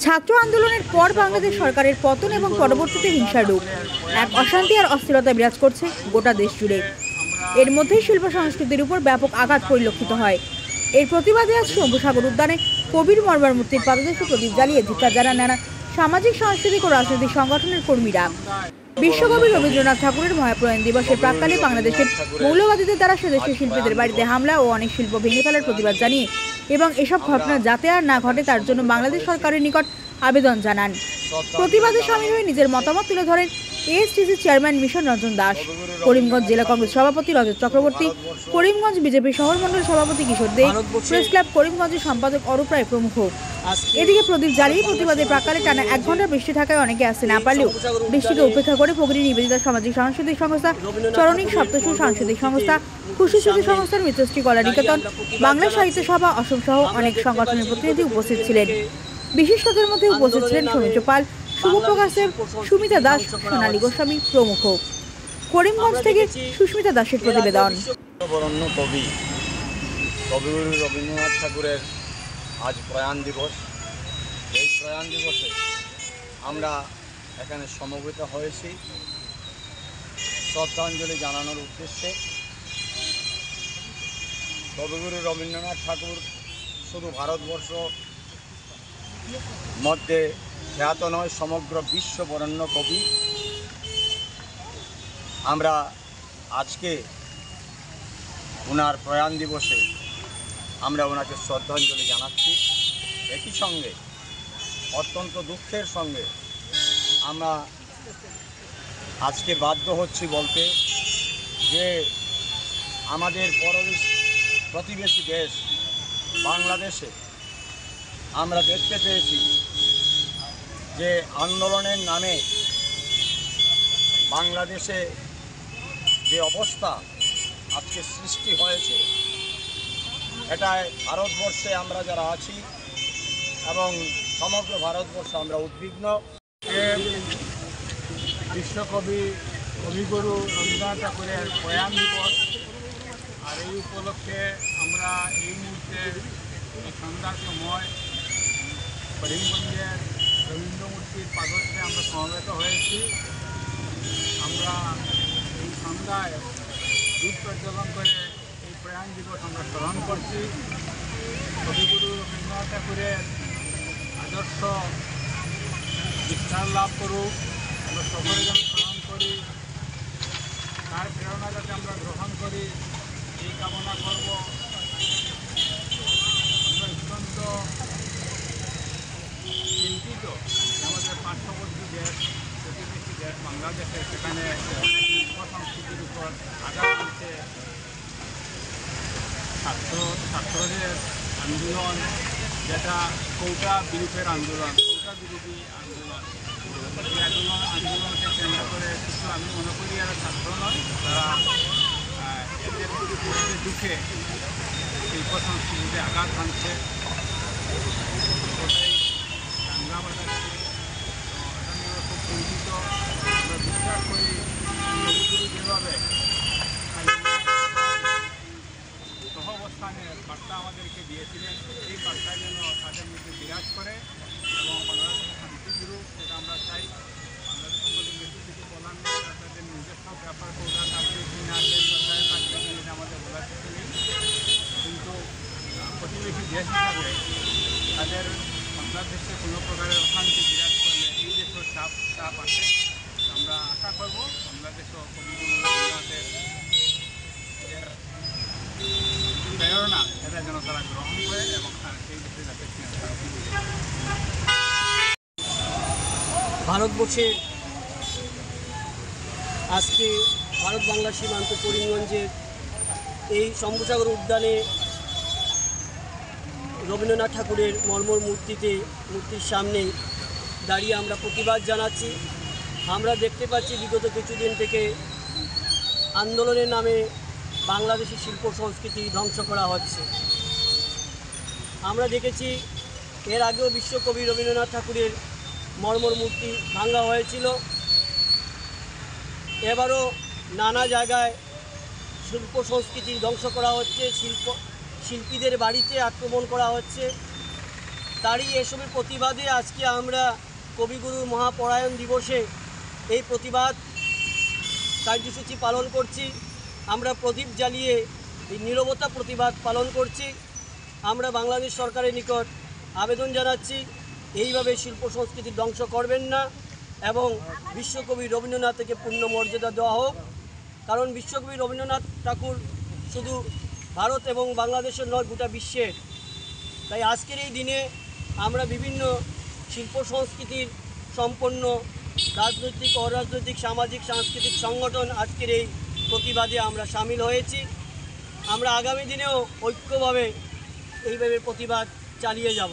ছাত্র আন্দোলনের পর বাংলাদেশ সরকারের পতন এবং পরবর্তীতে হিংসার রূপ, এক অশান্তি আর অস্থিরতা বিরাজ করছে গোটা দেশ জুড়ে। এর মধ্যেই শিল্প সংস্কৃতির উপর ব্যাপক আঘাত পরিলক্ষিত হয়। এর প্রতিবাদে আজ শম্ভুসাগর উদ্যানে কবির মরবার মূর্তির পাদদেশে প্রদীপ জ্বালিয়ে ধিক্কার জানান নানা সামাজিক, সাংস্কৃতিক ও রাজনৈতিক সংগঠনের কর্মীরা। বিশ্বকবি রবীন্দ্রনাথ ঠাকুরের মহাপ্রয়াণ দিবসের প্রাক্কালে বাংলাদেশের মৌলবাদীদের দ্বারা সেদেশের শিল্পীদের বাড়িতে হামলা ও অনেক শিল্প ভেঙে ফেলার প্রতিবাদ জানিয়ে এবং এসব ঘটনা যাতে আর না ঘটে তার জন্য বাংলাদেশ সরকারের নিকট আবেদন জানান। প্রতিবাদে সামিল হয়ে নিজের মতামত তুলে ধরেন ASTC chairman mission Ranjan Das, Karimganj জেলা কংগ্রেস সভাপতি রজত চক্রবর্তী, করিমগঞ্জ বিজেপি শহর মণ্ডল সভাপতি কিশোর দে, প্রেস ক্লাব করিমগঞ্জের সম্পাদক অরূপ রায় প্রমুখ। এদিকে প্রদীপ জ্বালিয়ে প্রতিবাদের প্রাক্কালে টানা 1 ঘন্টা বৃষ্টি থাকায় অনেকে আসতে না পারলেও বৃষ্টিকে উপেক্ষা করে ভগিনী নিবেদিতা সামাজিক সাংস্কৃতিক সংস্থা, চরণিক সপ্তসুর সাংস্কৃতিক সংস্থা, খুশি স্মৃতি সংস্থার মিত্রশ্রী কলা নিকেতন, বাংলা সাহিত্য সভা, অসম সহ অনেক সংগঠনের প্রতিনিধি উপস্থিত ছিলেন। বিশিষ্টদের মধ্যে উপস্থিত ছিলেন সৌমিত্র পাল, শুভপ্রকাশ দেব, সুমিতা দাস, সোনালী গোস্বামী প্রমুখ। করিমগঞ্জ থেকে সুস্মিতা দাসের প্রতিবেদন। কবিগুরু রবীন্দ্রনাথ ঠাকুরের আজ প্রয়াণ দিবস। এই প্রয়াণ দিবসে আমরা এখানে সমবেত হয়েছি শ্রদ্ধাঞ্জলি জানানোর উদ্দেশ্যে। কবিগুরু রবীন্দ্রনাথ ঠাকুর শুধু ভারতবর্ষ মধ্যে খ্যাত নয়, সমগ্র বিশ্ব বরেণ্য কবি। আমরা আজকে ওনার প্রয়াণ দিবসে আমরা ওনাকে শ্রদ্ধাঞ্জলি জানাচ্ছি। একই সঙ্গে অত্যন্ত দুঃখের সঙ্গে আমরা আজকে বাধ্য হচ্ছি বলতে যে আমাদের প্রতিবেশী দেশ বাংলাদেশে আমরা দেখতে পেয়েছি যে আন্দোলনের নামে বাংলাদেশে যে অবস্থা আজকে সৃষ্টি হয়েছে, এটায় ভারতবর্ষে আমরা যারা আছি এবং সমগ্র ভারতবর্ষে আমরা উদ্বিগ্ন। বিশ্বকবি কবিগুরু রবীন্দ্রনাথ ঠাকুরের প্রয়াণ দিবস, আর এই উপলক্ষে আমরা এই মুহূর্তে সন্ধ্যার সময় করিমগঞ্জের রবীন্দ্র মূর্তির পাদদেশে আমরা সমবেত হয়েছি। আমরা এই সন্ধ্যায় দীপ প্রজ্বলন করে এই প্রয়াণ দিবস আমরা স্মরণ করছি। কবিগুরু রবীন্দ্রনাথ ঠাকুরের আদর্শ বিস্তার লাভ করুক, আমরা সকলে যেন স্মরণ করি, তার প্রেরণা যাতে আমরা গ্রহণ করি এই কামনা করব। আমরা অত্যন্ত চিন্তিত আমাদের পার্শ্ববর্তী দেশ, প্রতিবেশী দেশ বাংলাদেশে, সেখানে শিল্প সংস্কৃতির উপর আঘাত আনছে। ছাত্রদের আন্দোলন, যেটা কৌটা বিরোধের আন্দোলন, কৌটা বিরোধী আন্দোলন, এই আন্দোলনকে কেন্দ্র করে কিছু, আমি মনে করি আর ছাত্র নয়, তারা এদের দুঃখে শিল্প সংস্কৃতিতে আঘাত আনছে, দাঙ্গা বাজাচ্ছে। এটা নিয়ে খুব চিন্তিত। আমরা বিশ্বাস করি কবিগুরু যেভাবে সহাবস্থানের বার্তা আমাদেরকে দিয়েছিলেন, এই বার্তা যেন তাদের মধ্যে বিরাজ করে এবং বাংলাদেশের শান্তি বিরূপ, সেটা আমরা চাই। বাংলাদেশ সম্পর্কে বেশি কিছু বলার নেই, তাদের নিজস্ব ব্যাপার কোথা থাকবে কি না, সরকারে থাকবে কি এটা আমাদের বলার কিছু নেই। কিন্তু প্রতিবেশী দেশ হিসাবে তাদের বাংলাদেশে কোনো প্রকারের অশান্তি বিরাজ করলে এই দেশেও চাপ আছে। আমরা আশা করব বাংলাদেশও কবিগুরু রবীন্দ্রনাথের প্রেরণা এটা যেন তারা গ্রহণ করে এবং সেই দেশে যাতে ভারতবর্ষে আজকে ভারত বাংলা সীমান্ত করিমগঞ্জের এই শম্ভুসাগর উদ্যানে রবীন্দ্রনাথ ঠাকুরের মর্মর মূর্তির সামনে দাঁড়িয়ে আমরা প্রতিবাদ জানাচ্ছি। আমরা দেখতে পাচ্ছি বিগত কিছুদিন থেকে আন্দোলনের নামে বাংলাদেশের শিল্প সংস্কৃতি ধ্বংস করা হচ্ছে। আমরা দেখেছি এর আগেও বিশ্বকবি রবীন্দ্রনাথ ঠাকুরের মর্মর মূর্তি ভাঙা হয়েছিল। এবারও নানা জায়গায় শিল্প সংস্কৃতি ধ্বংস করা হচ্ছে, শিল্পীদের বাড়িতে আক্রমণ করা হচ্ছে। তারই এসবের প্রতিবাদে আজকে আমরা কবিগুরু মহাপরায়ণ দিবসে এই প্রতিবাদ কার্যসূচি পালন করছি। আমরা প্রদীপ জ্বালিয়ে এই নীরবতা প্রতিবাদ পালন করছি। আমরা বাংলাদেশ সরকারের নিকট আবেদন জানাচ্ছি, এইভাবে শিল্প সংস্কৃতি ধ্বংস করবেন না এবং বিশ্বকবি রবীন্দ্রনাথকে পূর্ণ মর্যাদা দেওয়া হোক। কারণ বিশ্বকবি রবীন্দ্রনাথ ঠাকুর শুধু ভারত এবং বাংলাদেশের নয়, গোটা বিশ্বের। তাই আজকের এই দিনে আমরা বিভিন্ন শিল্প সংস্কৃতির সম্পন্ন রাজনৈতিক, অরাজনৈতিক, সামাজিক, সাংস্কৃতিক সংগঠন আজকের এই প্রতিবাদে আমরা সামিল হয়েছি। আমরা আগামী দিনেও ঐক্যভাবে এইভাবে প্রতিবাদ চালিয়ে যাব।